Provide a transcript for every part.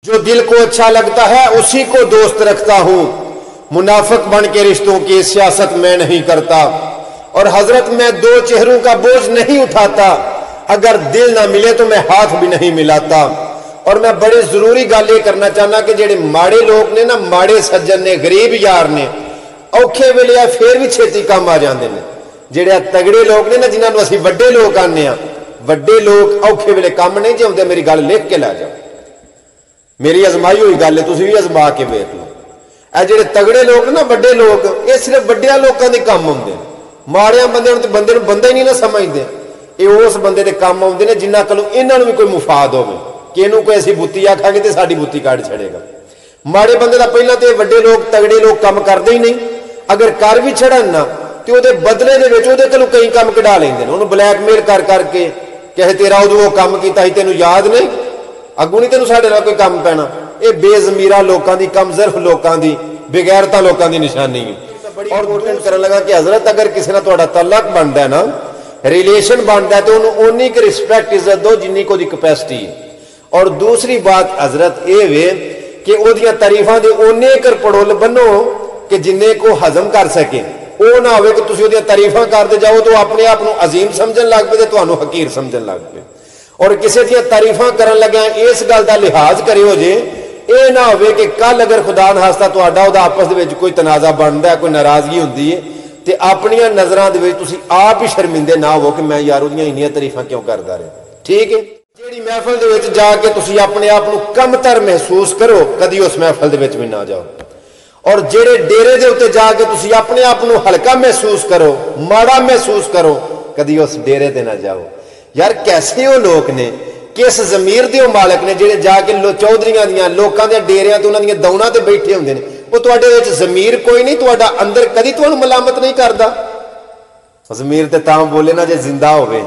जो दिल को अच्छा लगता है उसी को दोस्त रखता हूं, मुनाफिक बन के रिश्तों की सियासत मैं नहीं करता। और हजरत मैं दो चेहरों का बोझ नहीं उठाता, अगर दिल ना मिले तो मैं हाथ भी नहीं मिलाता। और मैं बड़ी जरूरी गल ये करना चाहना कि जेडे माड़े लोग ने ना, माड़े सज्जन ने, गरीब यार ने, औखे वेले फिर भी छेती काम आ जाते हैं। जेडे तगड़े लोग ने ना, जिन्होंने असीं वड्डे लोग आने, वड्डे लोग औखे वेले काम नहीं जे आउंदे। मेरी गल लिख के ला जाओ, मेरी अजमाई हुई गल है, तुसीं भी अजमा के वेख लो। ए जेडे तगड़े लोग ना, वड्डे लोग, ये सिर्फ वड्डिया लोगों के काम आउंदे। माड़िया बंदे तो बंदे बंदा ही नहीं ना समझते। ये उस बंदे के काम आउंदे ने जिन्हां कोलों इन्हां नूं भी कोई मुफाद होवे कि इहनूं कोई असीं बुत्ती आखांगे तो साडी बुत्ती काट छड़ेगा। माड़े बंदे दा पहलां ते वड्डे लोग, तगड़े लोग काम करदे ही नहीं। अगर कर भी छड़न ना तो उहदे बदले दे विच उहदे कोलों कई काम कढा लैंदे ने, उहनूं ब्लैकमेल कर करके कहे तेरा उदों काम कीता सी, तैनूं याद नहीं, अगों नहीं तैनूं साडे नाल कोई काम पैना। ये बेजमीरा लोगों की, कमजोर लोगों की, बेगैरता लोगों की निशानी है। और इंपोर्टेंट करने लगा कि हजरत अगर किसी ना तुहाडा तलाक बनता है ना, रिलेशन बनता है, तो उन्होंने उन्नी की रिस्पैक्ट इज्जत दो जिन्नी को कैपेसिटी है। और दूसरी बात हजरत ये वे कि ओदियां तारीफां दे उन्ने कर पड़ोल बनो कि जिन्ने को हजम कर सके। वो ना हो कि तुसीं ओदियां तारीफां करते जाओ तो अपने आप को अजीम समझन लग पे, तुहानूं हकीर समझन लग पे। और किसी दियां तारीफां करन लग्या इस गल दा लिहाज करियो जे ये ना हो कि कल अगर खुदा ना हास्ता तुहाडा उहदा आपस दे विच कोई तनाजा बनता है, कोई नाराजगी होंदी है, तो अपनियां नज़रां दे विच तुसीं आप ही शर्मिंदे ना हो कि मैं यार उहदियां इन्नियां तारीफां क्यों करदा रहा। ठीक है, जिहड़ी महफिल दे विच जाके तुसीं अपने आप नूं कमतर महसूस करो, कदी उस महफिल दे विच भी ना जाओ। और जिहड़े डेरे दे उत्ते जाके तुसीं अपने आप नूं हल्का महसूस करो, माड़ा महसूस करो, कदी उस डेरे ते ना जाओ। यार कैसे वो लोग ने, किस जमीर के मालक ने जेडे जाके चौधरियां दियां लोकां दे डेरियां ते उन्हां दियां दौणां ते बैठे हुंदे ने। वो तुहाडे विच जमीर कोई नहीं, तुहाडा अंदर कदी तुहानूं मलामत नहीं करदा। जमीर ते तां बोले ना जे जिंदा होवे,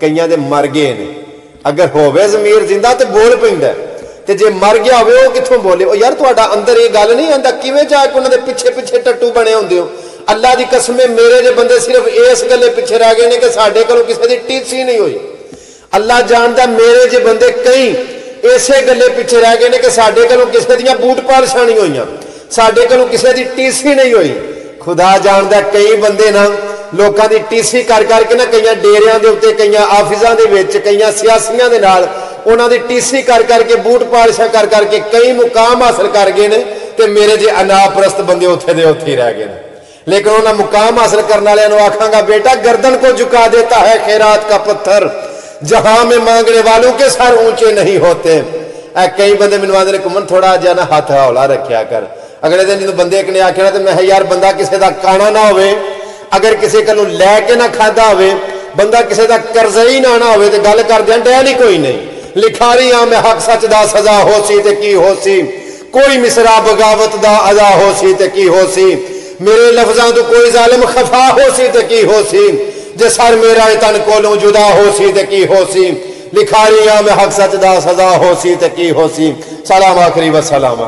कईयां दे मर गए ने। अगर होवे जमीर जिंदा ते बोल पैंदा, ते जे मर गया होवे वो कित्थों बोले। ओ यार तुहाडा अंदर ये गल नहीं आंदा, किवें जाके उन्हां दे पिछे पिछे टट्टू बने हुंदे हो। अल्लाह दी कसम है, मेरे जे बंदे सिर्फ इस गल्ले पिछे रह गए ने कि साडे कोलों किसी दी टीसी नहीं हुई। अल्लाह जानदा मेरे जे बंदे कई इसे गल्ले पिछे रह गए ने कि साडे कोलों किसी दियां बूट पालिशां नहीं होईयां, साडे कोलों किसी दी टीसी नहीं हुई। खुदा जानदा कई बंदे ना लोकां दी टीसी कर करके ना, कई डेरियां दे उत्ते, कई आफिसां दे विच, कई सियासियां दे नाल उन्हां दी टीसी कर करके, बूट पालिशां कर करके कई मुकाम हासिल कर गए ने। ते मेरे जे अनापरस्त बंदे उत्थे दे उत्थे रह गए ने। लेकिन उन्हां मुकाम हासिल करने वालियां नूं आखांगा बेटा गर्दन को झुका देता है खैरात का पत्थर, जहां में मांगने वालों के सर ऊंचे नहीं होते। कई बंदे मैनूं आंदे ने घुमन थोड़ा जिहा ना हाथ हौला रखिया कर। अगले दिन जो बंदे एक ने आखिया तो मैं यार बंदा किसी का काना ना होवे, अगर किसी को लैके ना खादा होवे, बंदा किसी का कर्जा ही ना होवे तो गल कर दिया डैल ही कोई नहीं। लिखारी आ मैं हक सच दा सजा हो सी ते की हो सी, कोई मिसरा बगावत दा अदा हो सी ते की हो सी, मेरे लफ्जां तो कोई जालिम खफा हो सी ते की हो सी, जे सर मेरा तन कोलों जुदा हो सी ते की हो सी, लिखारी आ मैं हक सच दा सजा हो सी ते की हो सी। सलाम आखिरी व सलाम।